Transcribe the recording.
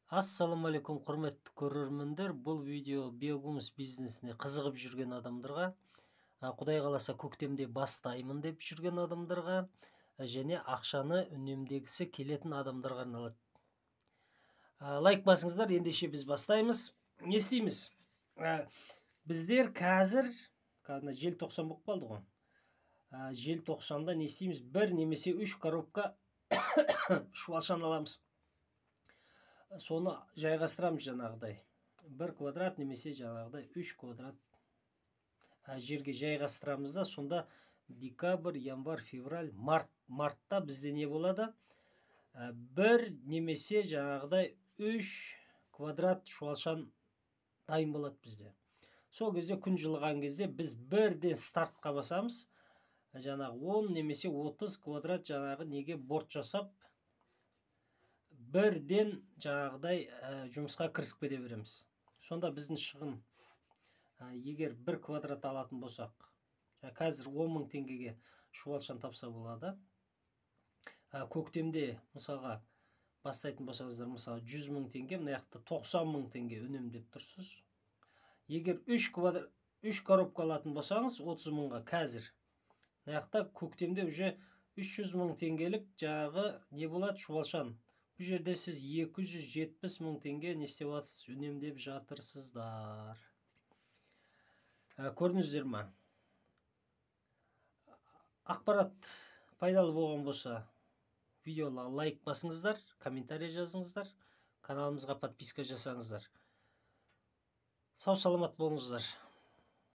Ассалаумағалейкум құрметті көрермендер. Бұл видео биогумус бизнесіне қызығып жүрген адамдарға, Құдай қаласа көктемде бастаймын деп жүрген адамдарға, және ақшаны үнемдегісі келетін адамдарға арналады. Лайк басыңыздар, ендеше біз бастаймыз. Не істейміз? Біздер қазір желтоқсан болып қалды ғой. Желтоқсанда не істейміз? Бір немесе 3 коробка шуалшан аламыз. Соны жайғастырамыз жаңағыдай. 1 квадрат немесе жаңағыдай 3 квадрат жерге жайғастырамыз да, сонда декабрь, январь, февраль, мартта бізде не болады? 1 немесе жаңағыдай 3 квадрат шуалшан дайын болады бізде. Сол кезде күн жылыған кезде біз бірден стартқа басамыз. Жаңағы 10 немесе 30 квадрат жаңағы неге борт жасап, бірден жаңағыдай жұмысқа кірісіп кете береміз. Сонда біздің шығын, егер 1 квадрат алатын болсақ, қазір 10 мың теңгеге шуалшан тапса болады. Көктемде мысалға бастайтын болсаңыздар, мысалы 100 мың теңге, мына жақта 90 мың теңге үнемдеп тұрсыз. Егер 3 коробка алатын болсаңыз 30 мыңға қазір. Мына жақта көктемде уже 300 мың теңгелік жаңағы не болады? Шуалшан. Бұл жерде сіз 270 мың теңге не істеп жатсыз? Үнемдеп жатырсыздар. Көрдіңіздер ме? Ақпарат пайдалы болған болса, видеоға лайк басыңыздар, комментарий жазыңыздар, каналымызға подписка жасаңыздар. Сау саламат болыңыздар.